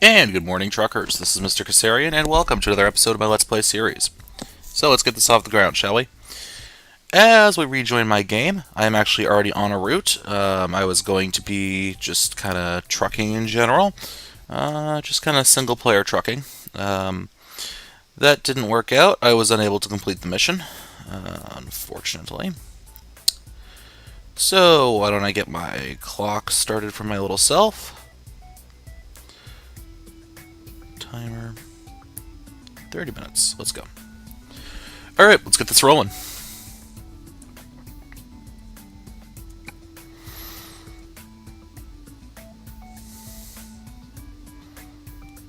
And good morning, truckers. This is Mr. Kassarian, and welcome to another episode of my Let's Play series. So let's get this off the ground, shall we? As we rejoin my game, I am actually already on a route. I was going to be just kind of trucking in general, just kind of single-player trucking. That didn't work out. I was unable to complete the mission, unfortunately. So why don't I get my clock started for my little self? Timer. 30 minutes. Let's go. Alright, let's get this rolling.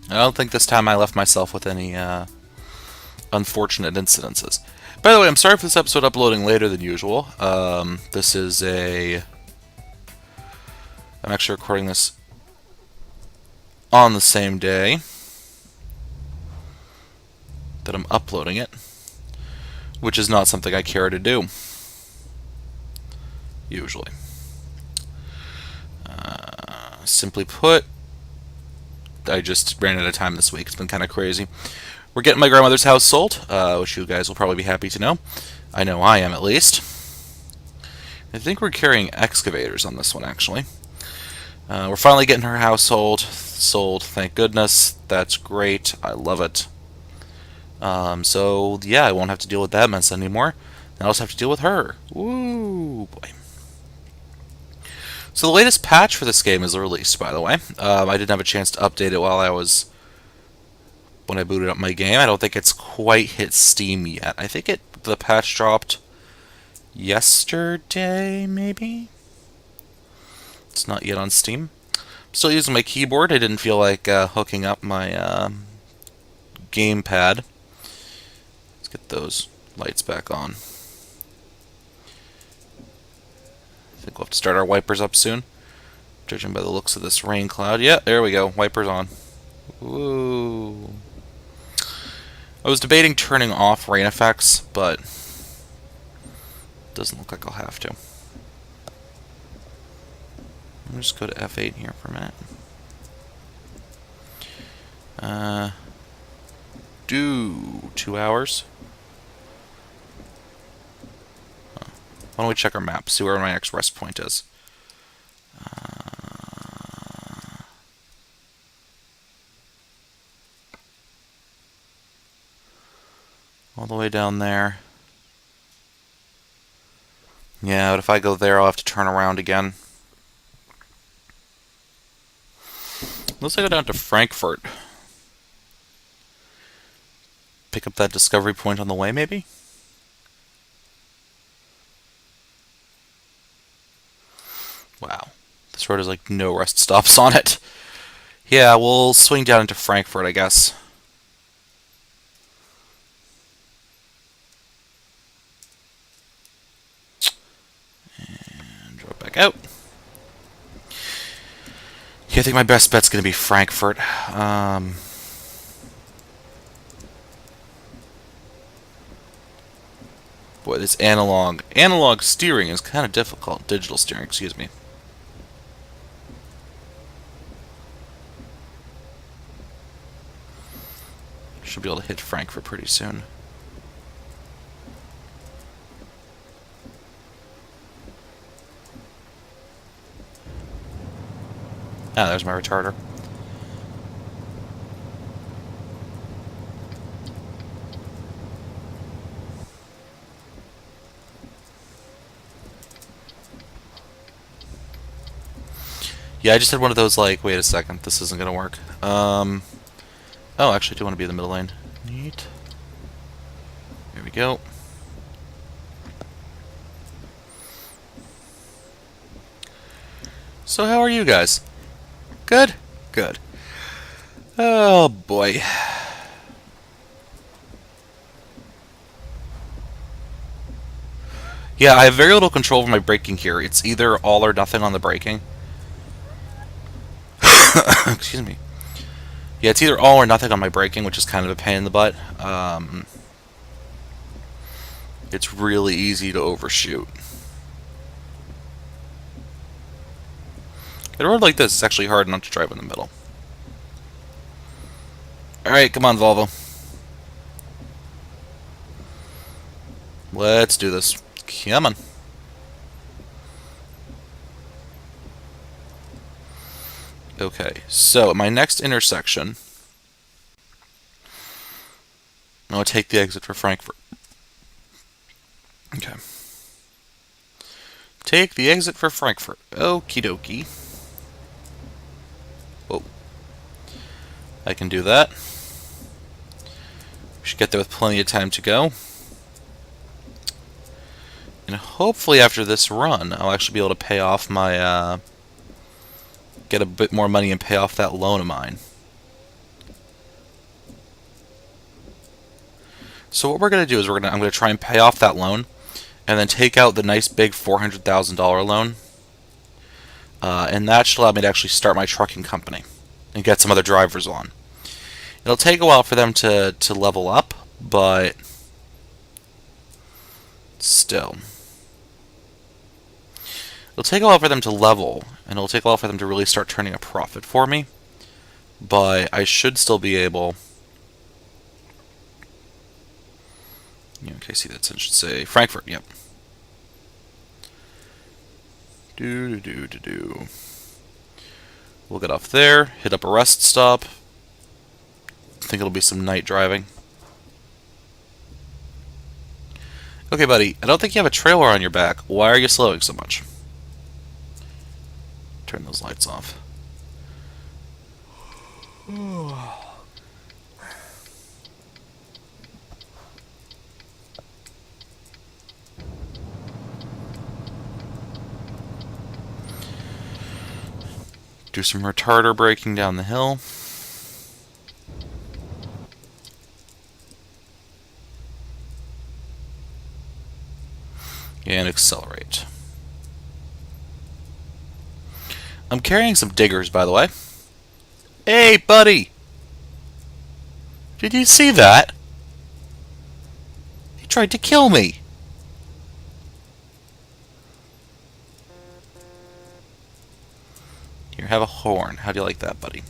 I don't think this time I left myself with any unfortunate incidences. By the way, I'm sorry for this episode uploading later than usual. This is I'm actually recording this on the same day that I'm uploading it, which is not something I care to do, usually. Simply put, I just ran out of time this week. It's been kind of crazy. We're getting my grandmother's house sold, which you guys will probably be happy to know. I know I am, at least. I think we're carrying excavators on this one, actually. We're finally getting her house sold, thank goodness. That's great. I love it. So, yeah, I won't have to deal with that mess anymore. I'll just have to deal with her. Woo, boy. So the latest patch for this game is released, by the way. I didn't have a chance to update it when I booted up my game. I don't think it's quite hit Steam yet. I think the patch dropped yesterday, maybe? It's not yet on Steam. I'm still using my keyboard. I didn't feel like hooking up my gamepad. Let's get those lights back on. I think we'll have to start our wipers up soon, judging by the looks of this rain cloud. Yeah, there we go. Wipers on. Ooh. I was debating turning off rain effects, but doesn't look like I'll have to. I'll just go to F8 here for a minute. Do 2 hours. Why don't we check our map, see where my next rest point is. All the way down there. Yeah, but if I go there, I'll have to turn around again. Unless I go down to Frankfurt. Pick up that discovery point on the way, maybe? Wow. This road has like no rest stops on it. Yeah, we'll swing down into Frankfurt, I guess. And drop back out. Yeah, I think my best bet's going to be Frankfurt. Boy, this analog steering is kind of difficult. Digital steering, excuse me. Should be able to hit Frankfurt pretty soon. Ah, there's my retarder. Yeah, I just had one of those, like, wait a second, this isn't gonna work. Oh, actually, I do want to be in the middle lane. Neat. There we go. So how are you guys? Good? Good. Oh, boy. Yeah, I have very little control over my braking here. It's either all or nothing on the braking. Excuse me. Yeah, it's either all or nothing on my braking, which is kind of a pain in the butt. It's really easy to overshoot. In a road like this, it's actually hard not to drive in the middle. Alright, come on, Volvo. Let's do this. Come on. Okay, so at my next intersection, I'm going to take the exit for Frankfurt. Okay. Take the exit for Frankfurt. Okie dokie. Whoa. I can do that. We should get there with plenty of time to go. And hopefully after this run, I'll actually be able to pay off my, get a bit more money and pay off that loan of mine. So what we're going to do is I'm going to try and pay off that loan, and then take out the nice big $400,000 loan. And that should allow me to actually start my trucking company and get some other drivers on. It'll take a while for them to level up, but still. It'll take a while for them to level, and it'll take a while for them to really start turning a profit for me. But I should still be able... Okay, see, that should say Frankfurt, yep. Do. We'll get off there, hit up a rest stop. I think it'll be some night driving. Okay, buddy, I don't think you have a trailer on your back. Why are you slowing so much? Turn those lights off. Do some retarder braking down the hill. And accelerate. I'm carrying some diggers, by the way. Hey, buddy! Did you see that? He tried to kill me! Here, have a horn. How do you like that, buddy?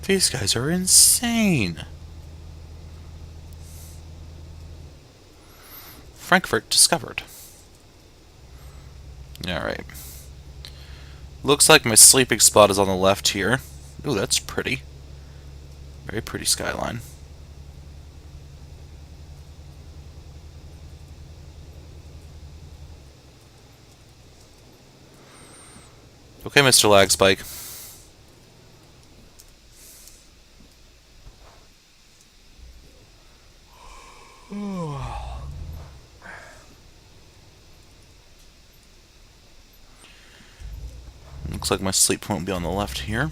These guys are insane. Frankfurt discovered. Alright. Looks like my sleeping spot is on the left here. Ooh, that's pretty. Very pretty skyline. Okay, Mr. Lagspike. Looks like my sleep point will be on the left here.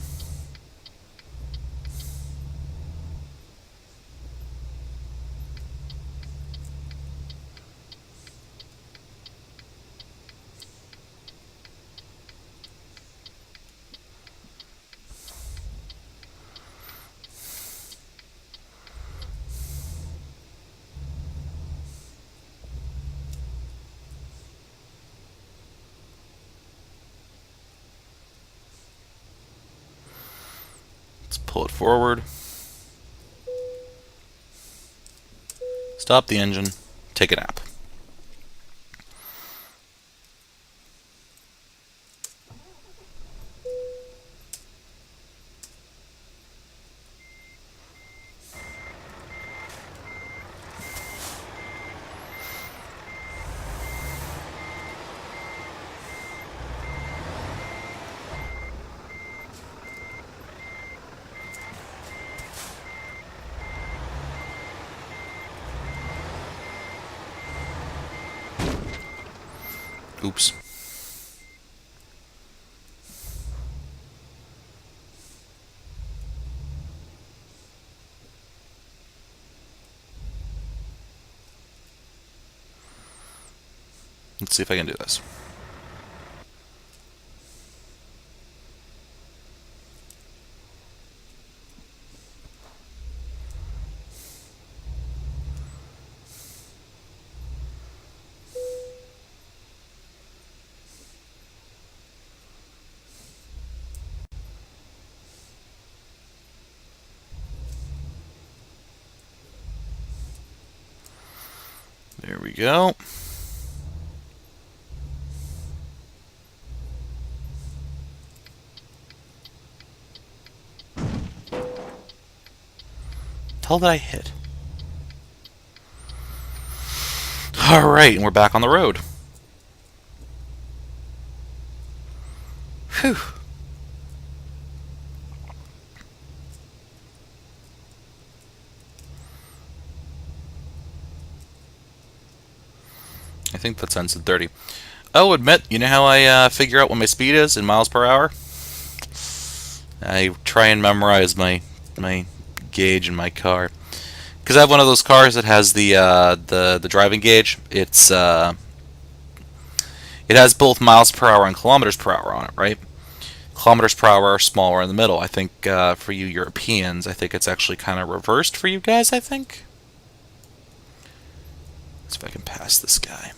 Let's pull it forward. Stop the engine. Take a nap. Oops. Let's see if I can do this. There we go. The hell did I hit? Alright, and we're back on the road. Whew. I think that sounds 30. I'll admit, you know how I figure out what my speed is in miles per hour? I try and memorize my gauge in my car. Because I have one of those cars that has the driving gauge. It has both miles per hour and kilometers per hour on it, right? Kilometers per hour are smaller in the middle. I think for you Europeans, I think it's actually kind of reversed for you guys, I think. Let's see if I can pass this guy.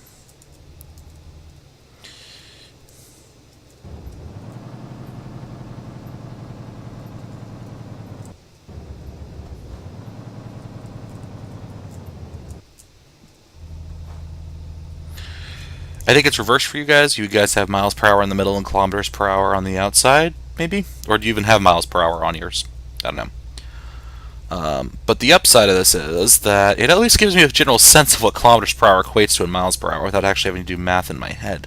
I think it's reversed for you guys. You guys have miles per hour in the middle and kilometers per hour on the outside, maybe? Or do you even have miles per hour on yours? I don't know. But the upside of this is that it at least gives me a general sense of what kilometers per hour equates to in miles per hour without actually having to do math in my head.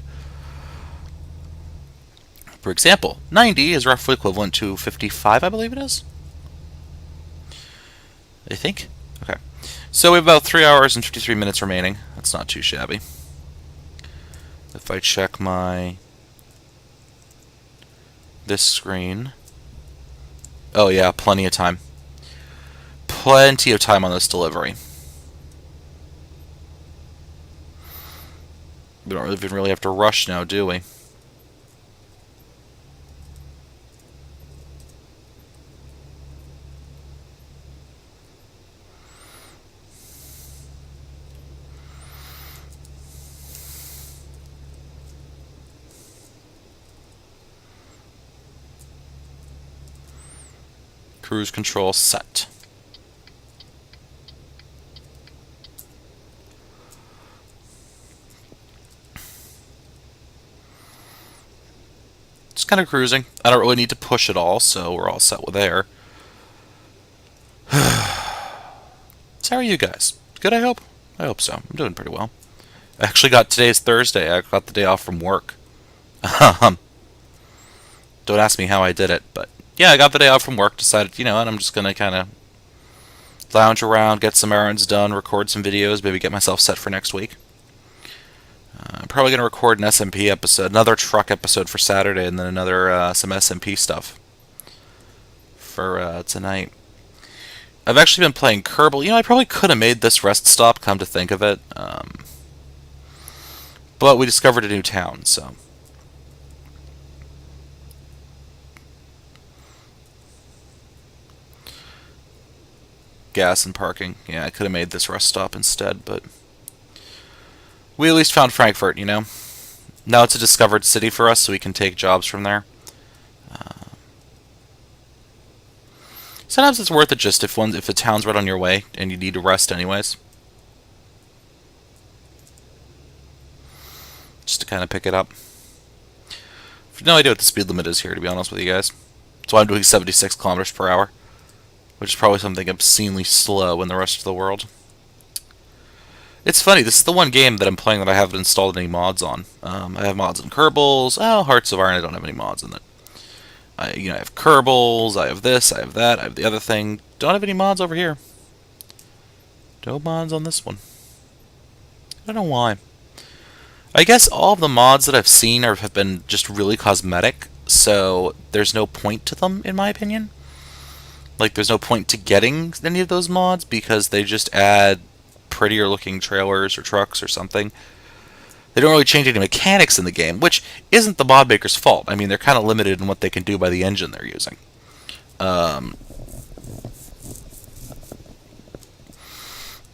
For example, 90 is roughly equivalent to 55, I believe it is. I think? Okay. So we have about 3 hours and 53 minutes remaining. That's not too shabby. If I check this screen. Oh yeah, plenty of time. Plenty of time on this delivery. We don't even really have to rush now, do we? Cruise control set. Just kind of cruising. I don't really need to push at all, so we're all set with air. So how are you guys? Good, I hope? I hope so. I'm doing pretty well. I actually got today's Thursday. I got the day off from work. Don't ask me how I did it, but yeah, I got the day off from work, decided, and I'm just going to kind of lounge around, get some errands done, record some videos, maybe get myself set for next week. I'm probably going to record an SMP episode, another truck episode for Saturday, and then another some SMP stuff for tonight. I've actually been playing Kerbal. I probably could have made this rest stop, come to think of it. But we discovered a new town, so... Gas and parking. Yeah, I could have made this rest stop instead, but we at least found Frankfurt, Now it's a discovered city for us, so we can take jobs from there. Sometimes it's worth it just if the town's right on your way and you need to rest anyways. Just to kind of pick it up. I have no idea what the speed limit is here, to be honest with you guys. So I'm doing 76 kilometers per hour. Which is probably something obscenely slow in the rest of the world. It's funny, this is the one game that I'm playing that I haven't installed any mods on. I have mods in Kerbals. Hearts of Iron, I don't have any mods in it. I have Kerbals, I have this, I have that, I have the other thing. Don't have any mods over here. No mods on this one. I don't know why. I guess all of the mods that I've seen have been just really cosmetic, so there's no point to them, in my opinion. Like, there's no point to getting any of those mods because they just add prettier looking trailers or trucks or something. They don't really change any mechanics in the game, which isn't the mod maker's fault. I mean, they're kind of limited in what they can do by the engine they're using. But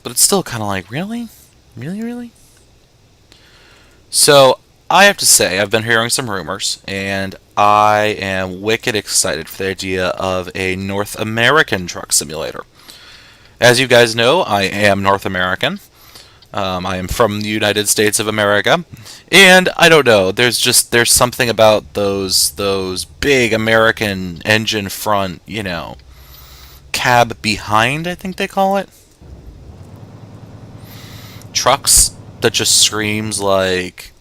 it's still kind of like, really? Really, really? So, I have to say, I've been hearing some rumors, and I am wicked excited for the idea of a North American truck simulator. As you guys know, I am North American. I am from the United States of America, and I don't know. There's something about those big American engine front, cab behind, I think they call it, trucks that just screams like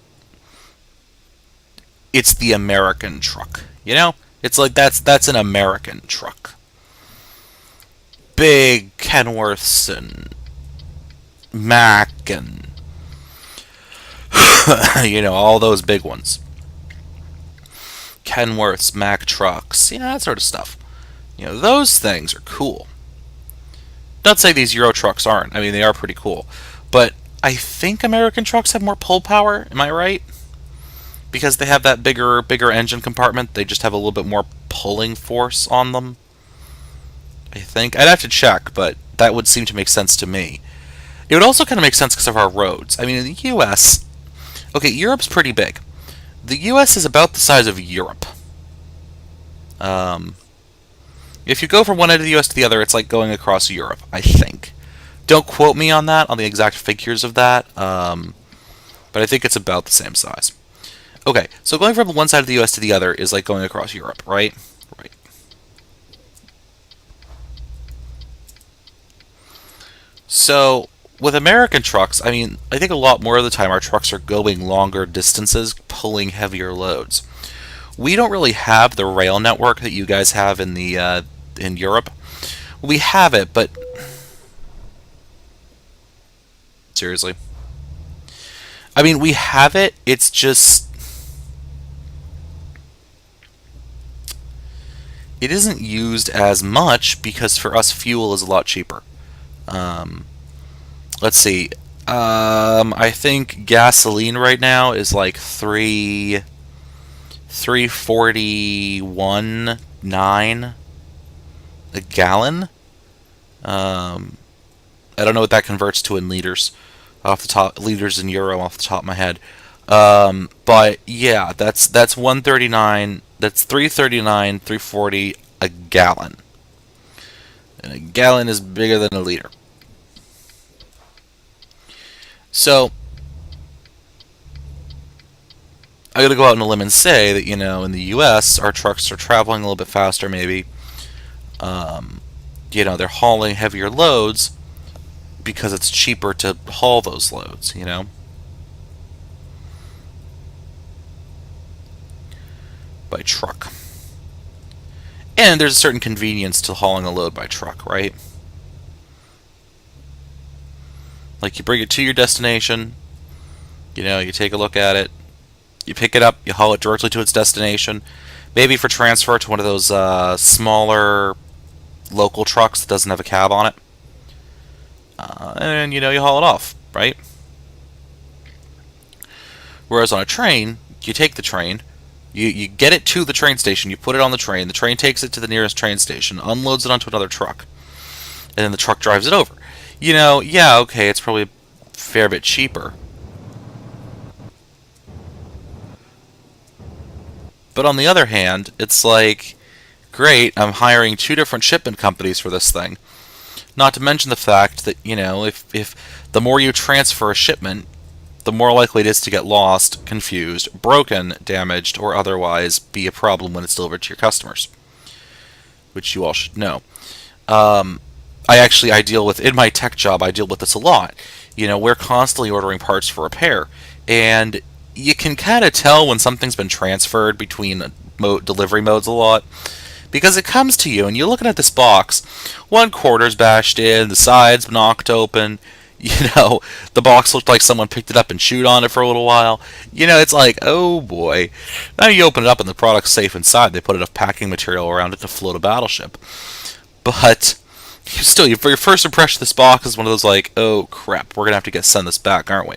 it's the American truck. It's like that's an American truck. Big Kenworths and Mack and all those big ones. Kenworths, Mack trucks, that sort of stuff. Those things are cool. Not say these Euro trucks aren't. I mean, they are pretty cool. But I think American trucks have more pull power. Am I right? Because they have that bigger engine compartment, they just have a little bit more pulling force on them. I think I'd have to check, but that would seem to make sense to me. It would also kind of make sense because of our roads. I mean, in the U.S., okay, Europe's pretty big. The U.S. is about the size of Europe. If you go from one end of the U.S. to the other, it's like going across Europe, I think. Don't quote me on that, on the exact figures of that, but I think it's about the same size. Okay, so going from one side of the U.S. to the other is like going across Europe, right? Right. So, with American trucks, I mean, I think a lot more of the time our trucks are going longer distances, pulling heavier loads. We don't really have the rail network that you guys have in Europe. We have it, but seriously, I mean, we have it. It's just it isn't used as much because for us, fuel is a lot cheaper. Um, let's see. I think gasoline right now is like 341.9 a gallon. I don't know what that converts to in liters off the top, liters in euro off the top of my head. But yeah, that's 139. That's 339, 340 a gallon, and a gallon is bigger than a liter. So I gotta go out on a limb and say that in the U.S. our trucks are traveling a little bit faster, maybe. Um, they're hauling heavier loads because it's cheaper to haul those loads. By truck. And there's a certain convenience to hauling a load by truck, right? Like you bring it to your destination, you take a look at it, you pick it up, you haul it directly to its destination, maybe for transfer to one of those smaller local trucks that doesn't have a cab on it, and you haul it off, right? Whereas on a train, you take the train, you get it to the train station, you put it on the train takes it to the nearest train station, unloads it onto another truck, and then the truck drives it over. Yeah, okay, it's probably a fair bit cheaper. But on the other hand, it's like, great, I'm hiring two different shipment companies for this thing. Not to mention the fact that, if the more you transfer a shipment, the more likely it is to get lost, confused, broken, damaged, or otherwise be a problem when it's delivered to your customers, which you all should know. I deal with, in my tech job, I deal with this a lot. We're constantly ordering parts for repair, and you can kind of tell when something's been transferred between delivery modes a lot, because it comes to you, and you're looking at this box, one quarter's bashed in, the sides knocked open, the box looked like someone picked it up and chewed on it for a little while. It's like, oh boy. Now you open it up and the product's safe inside. They put enough packing material around it to float a battleship. But for your first impression of this box is one of those like, oh crap, we're going to have to send this back, aren't we?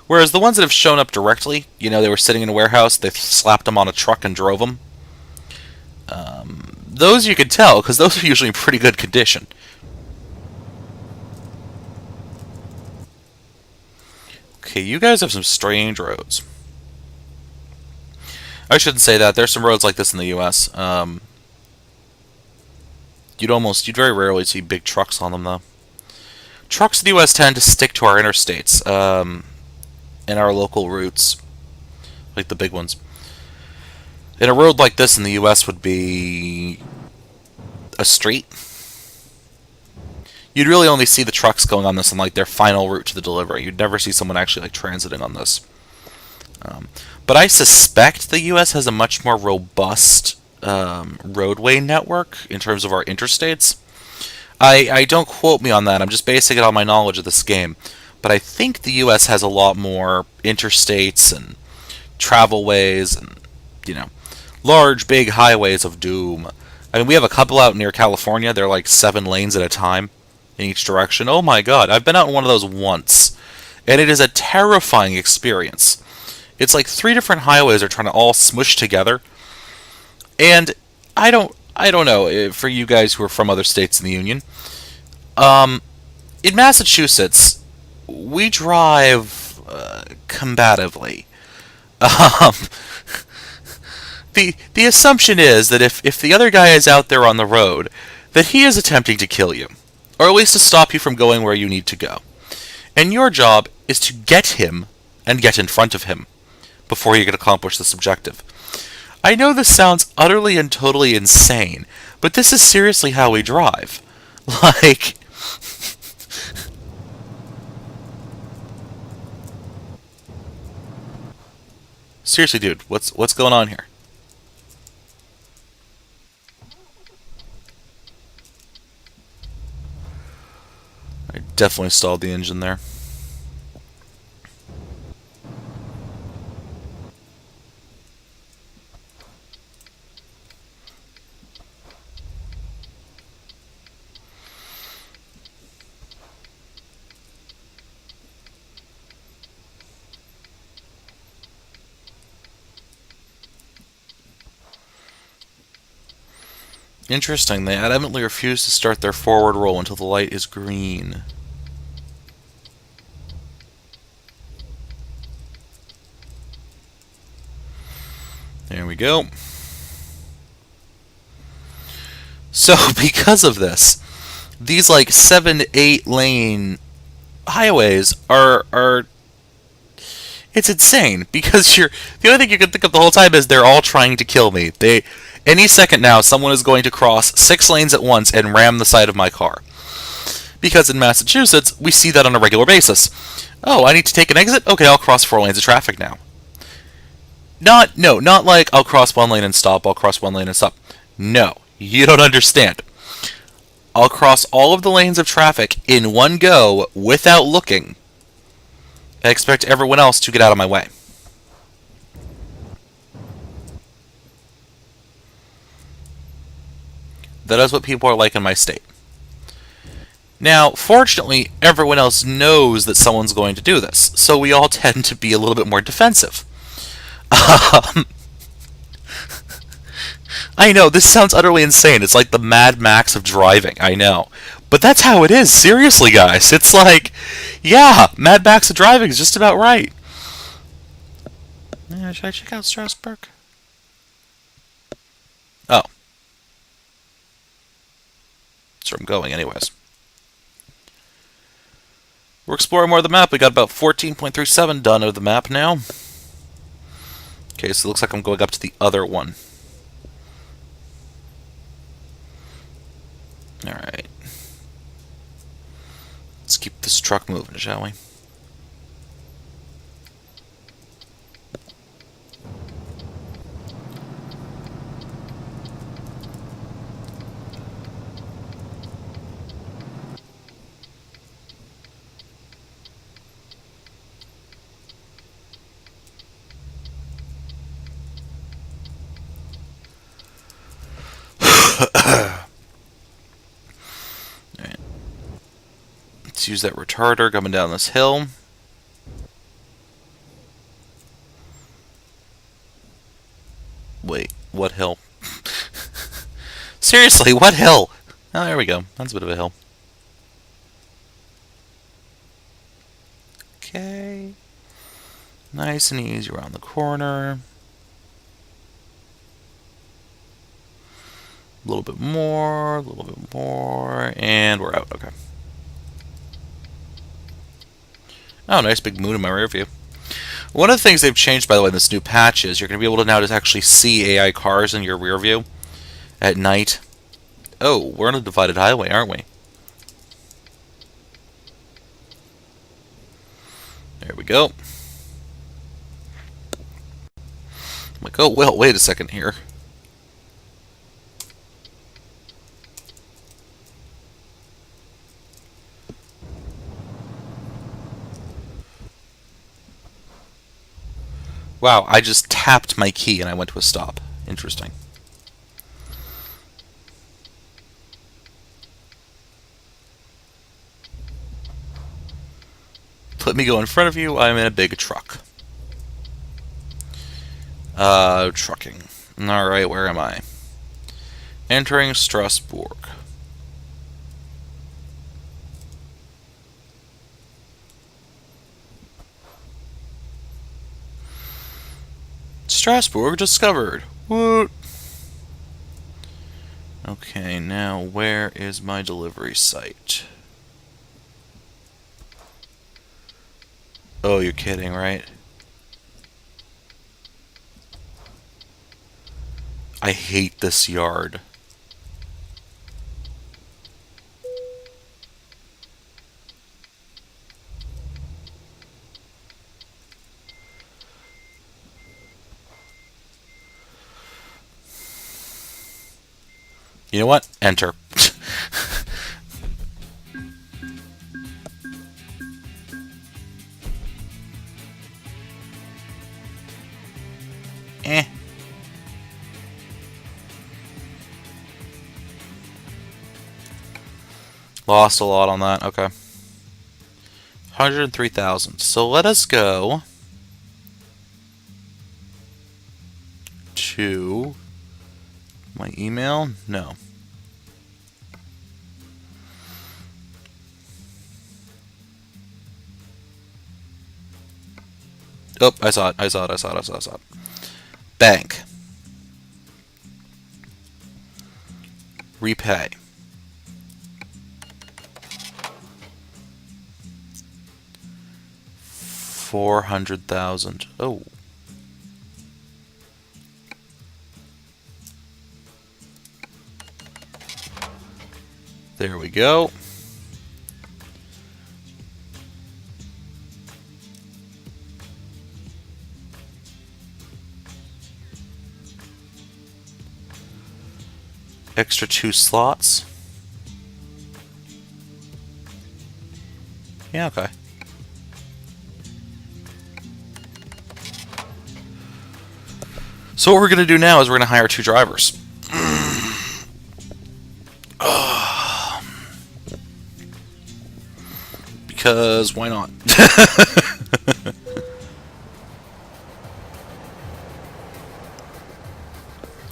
Whereas the ones that have shown up directly, they were sitting in a warehouse, they slapped them on a truck and drove them. Those you can tell, because those are usually in pretty good condition. Okay, you guys have some strange roads. I shouldn't say that. There's some roads like this in the U.S. You'd very rarely see big trucks on them, though. Trucks in the U.S. tend to stick to our interstates and our local routes, like the big ones. And a road like this in the U.S. would be a street. You'd really only see the trucks going on this on like their final route to the delivery. You'd never see someone actually like transiting on this. But I suspect the U.S. has a much more robust roadway network in terms of our interstates. I don't quote me on that. I'm just basing it on my knowledge of this game. But I think the U.S. has a lot more interstates and travelways and, you know, large, big highways of doom. I mean, we have a couple out near California. They're like 7 lanes at a time in each direction. Oh my god, I've been out in one of those once. And it is a terrifying experience. It's like 3 different highways are trying to all smush together. And I don't know for you guys who are from other states in the Union. In Massachusetts, we drive combatively. Um, the assumption is that if the other guy is out there on the road, that he is attempting to kill you, or at least to stop you from going where you need to go. And your job is to get him and get in front of him before you can accomplish this objective. I know this sounds utterly and totally insane, but this is seriously how we drive. Like, seriously, dude, what's going on here? I definitely stalled the engine there. Interesting, they adamantly refuse to start their forward roll until the light is green. There we go. So, because of this, these like 7, 8 lane highways are it's insane because you're the only thing you can think of the whole time is they're all trying to kill me. They any second now someone is going to cross 6 lanes at once and ram the side of my car. Because in Massachusetts, we see that on a regular basis. Oh, I need to take an exit? Okay, I'll cross 4 lanes of traffic now. Not like I'll cross 1 lane and stop, I'll cross 1 lane and stop. No, you don't understand. I'll cross all of the lanes of traffic in one go without looking. I expect everyone else to get out of my way. That is what people are like in my state. Now, fortunately, everyone else knows that someone's going to do this, so we all tend to be a little bit more defensive. I know, this sounds utterly insane. It's like the Mad Max of driving, I know. But that's how it is, seriously, guys. It's like, yeah, Mad Max of driving is just about right. Yeah, should I check out Strasbourg? Oh. That's where I'm going, anyways. We're exploring more of the map. We got about 14.37 done of the map now. Okay, so it looks like I'm going up to the other one. Alright. Let's keep this truck moving, shall we? Let's use that retarder coming down this hill. Wait, what hill? Seriously, what hill? Oh, there we go. That's a bit of a hill. Okay. Nice and easy around the corner. A little bit more, and we're out. Okay. Oh, nice big moon in my rear view. One of the things they've changed, by the way, in this new patch is you're going to be able to now just actually see AI cars in your rear view at night. Oh, we're on a divided highway, aren't we? There we go. I'm like, oh, well, wait a second here. Wow, I just tapped my key and I went to a stop. Interesting. Let me go in front of you. I'm in a big truck. Trucking. Alright, where am I? Entering Strasbourg. Strasbourg discovered. Woot! Okay, now where is my delivery site? Oh, you're kidding, right? I hate this yard. You know what? Enter. Eh. Lost a lot on that. Okay. 103,000. So let us go to my email. No. Oh, I saw it. I saw it. Bank. Repay. 400,000. Oh. There we go. Extra 2 slots. Yeah, okay. So what we're going to do now is we're going to hire 2 drivers. Because why not?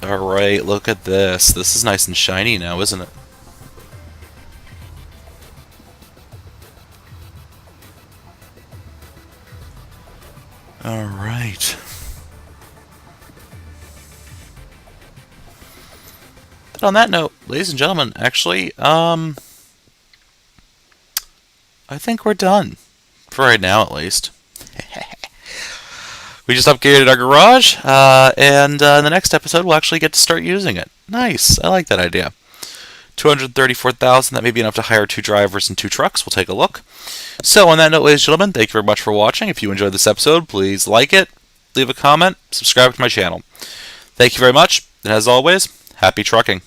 Alright, look at this. This is nice and shiny now, isn't it? Alright. But on that note, ladies and gentlemen, actually, I think we're done. For right now, at least. We just upgraded our garage, and in the next episode, we'll actually get to start using it. Nice. I like that idea. 234,000. That may be enough to hire 2 drivers and 2 trucks. We'll take a look. So, on that note, ladies and gentlemen, thank you very much for watching. If you enjoyed this episode, please like it, leave a comment, subscribe to my channel. Thank you very much, and as always, happy trucking.